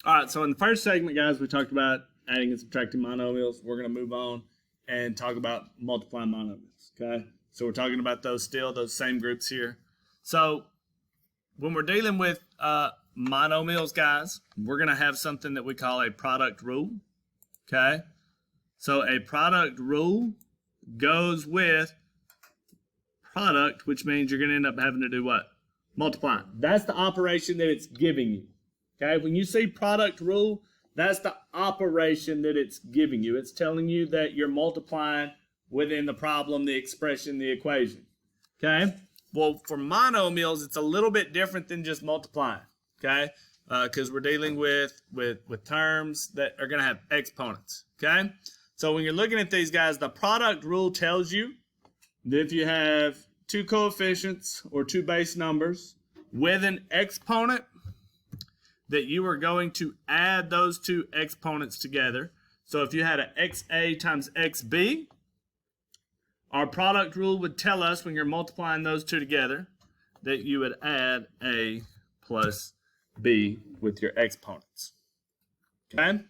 All right, so in the first segment, guys, we talked about adding and subtracting monomials. We're going to move on and talk about multiplying monomials, okay? So we're talking about those still, those same groups here. So when we're dealing with monomials, guys, we're going to have something that we call a product rule, okay? So a product rule goes with product, which means you're going to end up having to do what? Multiply. That's the operation that it's giving you. Okay, when you see product rule, that's the operation that it's giving you. It's telling you that you're multiplying within the problem, the expression, the equation. Okay, well, for monomials, it's a little bit different than just multiplying. Okay, because we're dealing with terms that are going to have exponents. Okay, so when you're looking at these guys, the product rule tells you that if you have two coefficients or two base numbers with an exponent, that you are going to add those two exponents together. So if you had an XA times XB, our product rule would tell us when you're multiplying those two together that you would add A plus B with your exponents. Okay?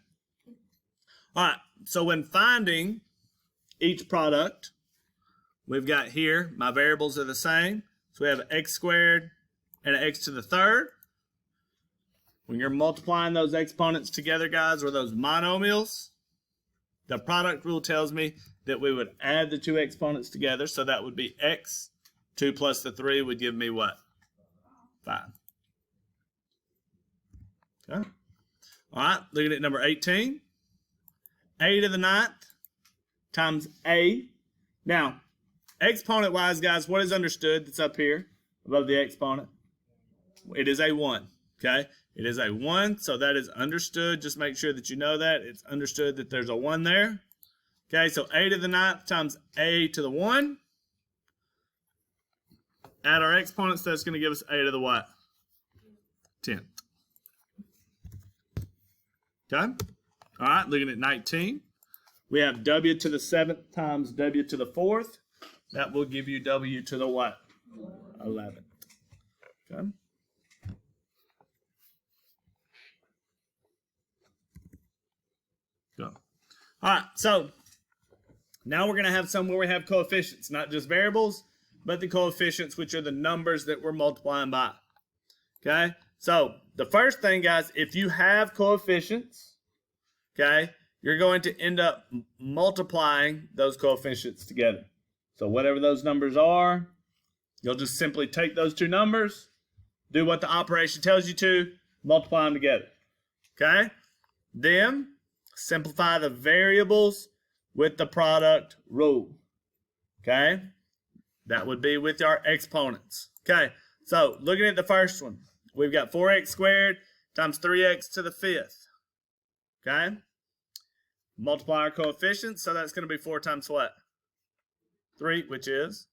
All right, so when finding each product, we've got here, my variables are the same. So we have an x squared and an x to the third. When you're multiplying those exponents together, guys, or those monomials, the product rule tells me that we would add the two exponents together. So that would be x. 2 plus the 3 would give me what? 5. Okay. All right, looking at number 18. A to the 9th times A. Now, exponent-wise, guys, what is understood that's up here above the exponent? It is a 1, okay? It is a 1, so that is understood. Just make sure that you know that. It's understood that there's a 1 there. Okay, so A to the 9th times A to the 1. Add our exponents, that's going to give us A to the what? 10th. Okay? All right, looking at 19. We have W to the 7th times W to the 4th. That will give you W to the what? 11th. Okay? Go. All right, so now we're going to have some where we have coefficients, not just variables, but the coefficients, which are the numbers that we're multiplying by. Okay, so the first thing, guys, if you have coefficients, okay, you're going to end up multiplying those coefficients together. So whatever those numbers are, you'll just simply take those two numbers, do what the operation tells you to, multiply them together. Okay, then simplify the variables with the product rule. Okay? That would be with our exponents. Okay, so looking at the first one, we've got 4x squared times 3x to the 5th. Okay? Multiply our coefficients, so that's going to be 4 times what? 3, which is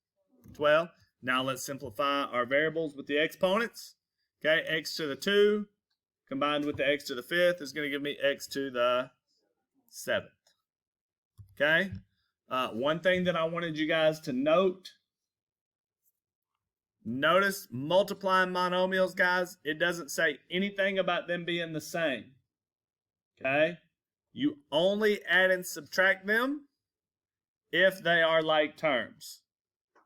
12. Now let's simplify our variables with the exponents. Okay, x to the 2 combined with the x to the 5th is going to give me x to the 7th. Okay, one thing that I wanted you guys to notice multiplying monomials, guys, it doesn't say anything about them being the same. Okay, you only add and subtract them if they are like terms.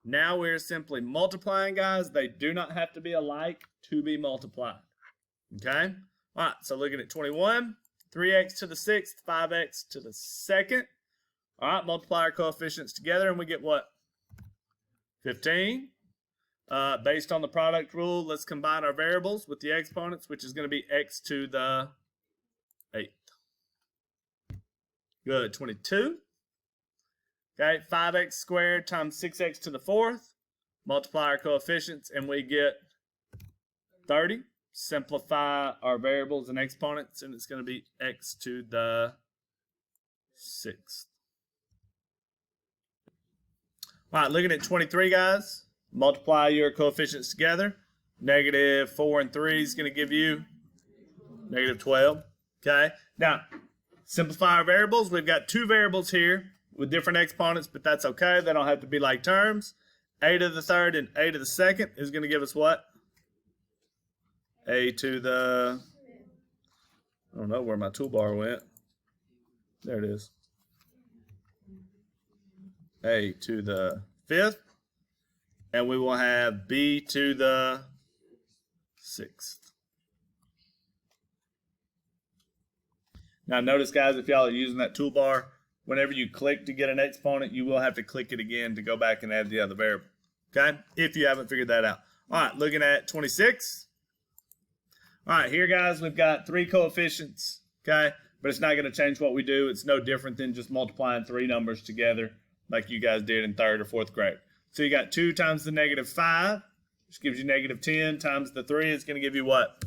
Now we're simply multiplying, guys. They do not have to be alike to be multiplied. Okay, all right, so looking at 21. 3x to the 6th, 5x to the 2nd. All right, multiply our coefficients together, and we get what? 15. Based on the product rule, let's combine our variables with the exponents, which is going to be x to the 8th. Good, 22. Okay, 5x squared times 6x to the 4th. Multiply our coefficients, and we get 30. Simplify our variables and exponents, and it's going to be x to the 6th. All right, looking at 23, guys. Multiply your coefficients together. Negative 4 and 3 is going to give you negative 12. Okay, now simplify our variables. We've got two variables here with different exponents, but that's okay. They don't have to be like terms. A to the 3rd and A to the 2nd is going to give us what? A to the I don't know where my toolbar went. There it is. A to the 5th. And we will have B to the 6th. Now notice, guys, if y'all are using that toolbar, whenever you click to get an exponent, you will have to click it again to go back and add the other variable. Okay? If you haven't figured that out. All right, looking at 26. All right, here, guys, we've got 3 coefficients. Okay? But it's not going to change what we do. It's no different than just multiplying 3 numbers together like you guys did in 3rd or 4th grade. So you got 2 times the -5, which gives you -10, times the 3 is going to give you what?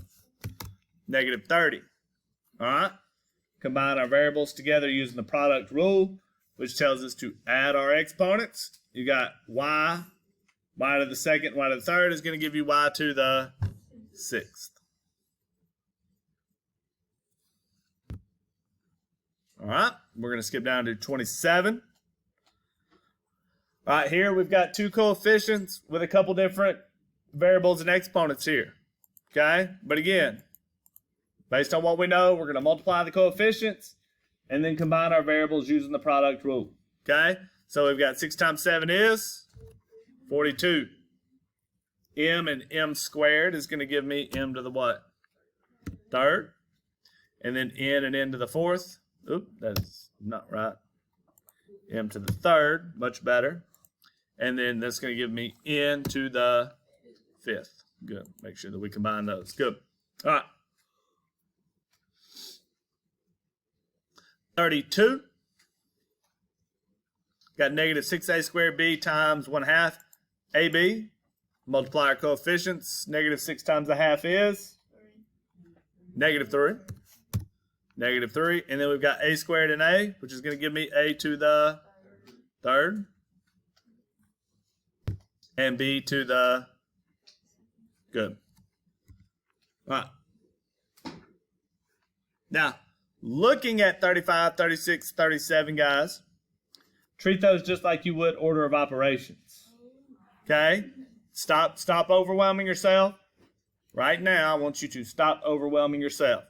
-30. All right? Combine our variables together using the product rule, which tells us to add our exponents. You got y to the 2nd, y to the 3rd is going to give you y to the 6th. All right, we're going to skip down to 27. All right, here we've got 2 coefficients with a couple different variables and exponents here. Okay, but again, based on what we know, we're going to multiply the coefficients and then combine our variables using the product rule. Okay, so we've got 6 times 7 is 42. M and m squared is going to give me m to the what? 3rd. And then n and n to the 4th. Oop, that's not right. M to the 3rd, much better. And then that's going to give me n to the 5th. Good. Make sure that we combine those. Good. All right. 32. Got -6a squared b times 1/2 ab. Multiply our coefficients. -6 times 1/2 is? -3. -3. And then we've got a squared and a, which is going to give me a to the 3rd. And b to the, good. All right. Now, looking at 35, 36, 37, guys, treat those just like you would order of operations. Okay? Stop overwhelming yourself. Right now, I want you to stop overwhelming yourself.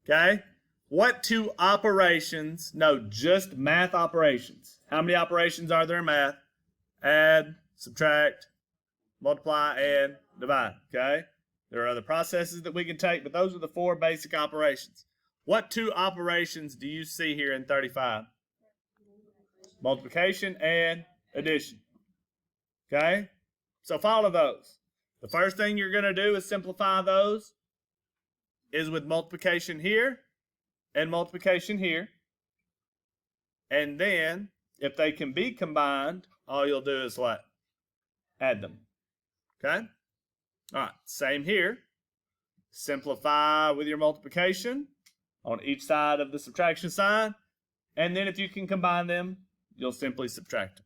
Okay? What 2 operations, no, just math operations. How many operations are there in math? Add, subtract, multiply, and divide. Okay? There are other processes that we can take, but those are the 4 basic operations. What 2 operations do you see here in 35? Multiplication and addition. Okay? So follow those. The first thing you're going to do is simplify those is with multiplication here and multiplication here. And then, if they can be combined, all you'll do is what? Add them. Okay? All right, same here. Simplify with your multiplication on each side of the subtraction sign. And then if you can combine them, you'll simply subtract them.